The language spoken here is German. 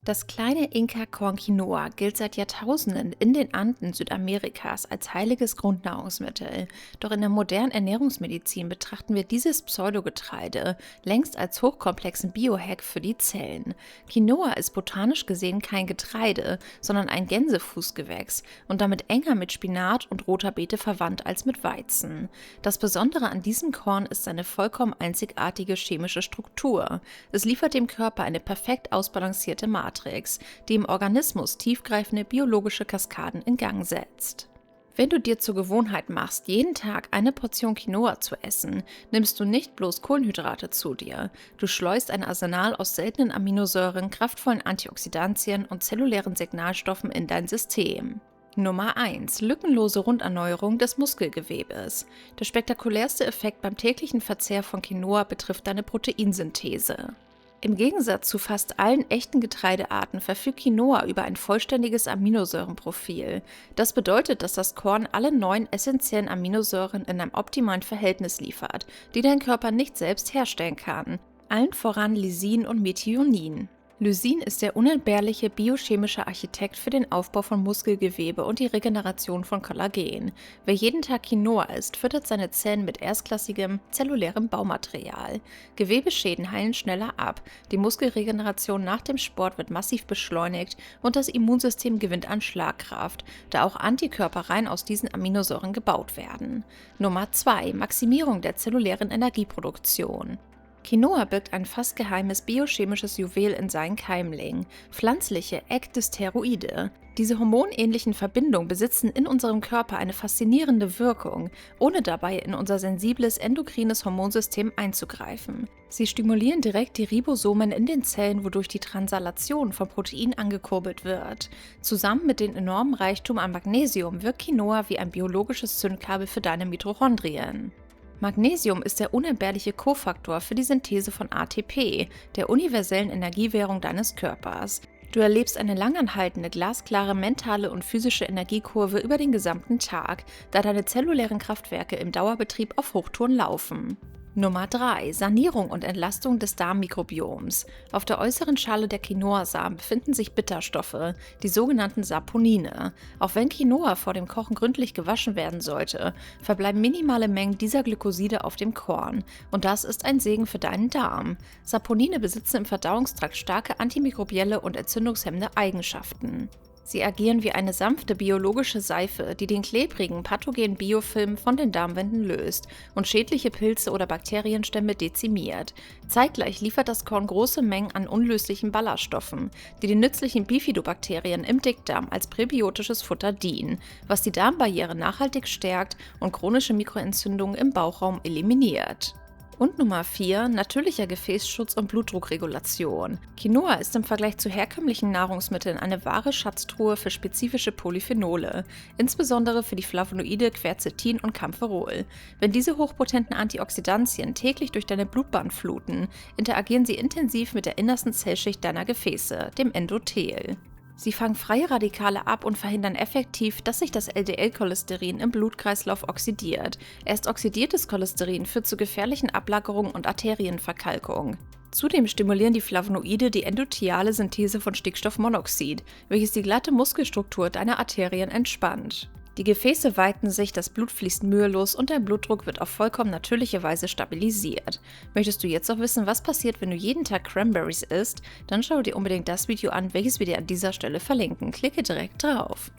Das kleine Inka-Korn Quinoa gilt seit Jahrtausenden in den Anden Südamerikas als heiliges Grundnahrungsmittel. Doch in der modernen Ernährungsmedizin betrachten wir dieses Pseudogetreide längst als hochkomplexen Biohack für die Zellen. Quinoa ist botanisch gesehen kein Getreide, sondern ein Gänsefußgewächs und damit enger mit Spinat und roter Beete verwandt als mit Weizen. Das Besondere an diesem Korn ist seine vollkommen einzigartige chemische Struktur. Es liefert dem Körper eine perfekt ausbalancierte Matrix, die im Organismus tiefgreifende biologische Kaskaden in Gang setzt. Wenn du dir zur Gewohnheit machst, jeden Tag eine Portion Quinoa zu essen, nimmst du nicht bloß Kohlenhydrate zu dir. Du schleust ein Arsenal aus seltenen Aminosäuren, kraftvollen Antioxidantien und zellulären Signalstoffen in dein System. Nummer 1. Lückenlose Runderneuerung des Muskelgewebes. Der spektakulärste Effekt beim täglichen Verzehr von Quinoa betrifft deine Proteinsynthese. Im Gegensatz zu fast allen echten Getreidearten verfügt Quinoa über ein vollständiges Aminosäurenprofil. Das bedeutet, dass das Korn alle 9 essentiellen Aminosäuren in einem optimalen Verhältnis liefert, die dein Körper nicht selbst herstellen kann. Allen voran Lysin und Methionin. Lysin ist der unentbehrliche biochemische Architekt für den Aufbau von Muskelgewebe und die Regeneration von Kollagen. Wer jeden Tag Quinoa isst, füttert seine Zellen mit erstklassigem zellulärem Baumaterial. Gewebeschäden heilen schneller ab, die Muskelregeneration nach dem Sport wird massiv beschleunigt und das Immunsystem gewinnt an Schlagkraft, da auch Antikörper rein aus diesen Aminosäuren gebaut werden. Nummer 2. Maximierung der zellulären Energieproduktion. Quinoa birgt ein fast geheimes biochemisches Juwel in seinen Keimlingen, pflanzliche Ekdysteroide. Diese hormonähnlichen Verbindungen besitzen in unserem Körper eine faszinierende Wirkung, ohne dabei in unser sensibles endokrines Hormonsystem einzugreifen. Sie stimulieren direkt die Ribosomen in den Zellen, wodurch die Translation von Protein angekurbelt wird. Zusammen mit dem enormen Reichtum an Magnesium wirkt Quinoa wie ein biologisches Zündkabel für deine Mitochondrien. Magnesium ist der unentbehrliche Kofaktor für die Synthese von ATP, der universellen Energiewährung deines Körpers. Du erlebst eine langanhaltende, glasklare mentale und physische Energiekurve über den gesamten Tag, da deine zellulären Kraftwerke im Dauerbetrieb auf Hochtouren laufen. Nummer 3. Sanierung und Entlastung des Darmmikrobioms. Auf der äußeren Schale der Quinoa-Samen befinden sich Bitterstoffe, die sogenannten Saponine. Auch wenn Quinoa vor dem Kochen gründlich gewaschen werden sollte, verbleiben minimale Mengen dieser Glykoside auf dem Korn. Und das ist ein Segen für deinen Darm. Saponine besitzen im Verdauungstrakt starke antimikrobielle und entzündungshemmende Eigenschaften. Sie agieren wie eine sanfte biologische Seife, die den klebrigen, pathogenen Biofilm von den Darmwänden löst und schädliche Pilze oder Bakterienstämme dezimiert. Zeitgleich liefert das Korn große Mengen an unlöslichen Ballaststoffen, die den nützlichen Bifidobakterien im Dickdarm als präbiotisches Futter dienen, was die Darmbarriere nachhaltig stärkt und chronische Mikroentzündungen im Bauchraum eliminiert. Und Nummer 4. Natürlicher Gefäßschutz und Blutdruckregulation. Quinoa ist im Vergleich zu herkömmlichen Nahrungsmitteln eine wahre Schatztruhe für spezifische Polyphenole, insbesondere für die Flavonoide Quercetin und Kampferol. Wenn diese hochpotenten Antioxidantien täglich durch deine Blutbahn fluten, interagieren sie intensiv mit der innersten Zellschicht deiner Gefäße, dem Endothel. Sie fangen freie Radikale ab und verhindern effektiv, dass sich das LDL-Cholesterin im Blutkreislauf oxidiert. Erst oxidiertes Cholesterin führt zu gefährlichen Ablagerungen und Arterienverkalkung. Zudem stimulieren die Flavonoide die endotheliale Synthese von Stickstoffmonoxid, welches die glatte Muskelstruktur deiner Arterien entspannt. Die Gefäße weiten sich, das Blut fließt mühelos und der Blutdruck wird auf vollkommen natürliche Weise stabilisiert. Möchtest du jetzt auch wissen, was passiert, wenn du jeden Tag Cranberries isst? Dann schau dir unbedingt das Video an, welches wir dir an dieser Stelle verlinken. Klicke direkt drauf.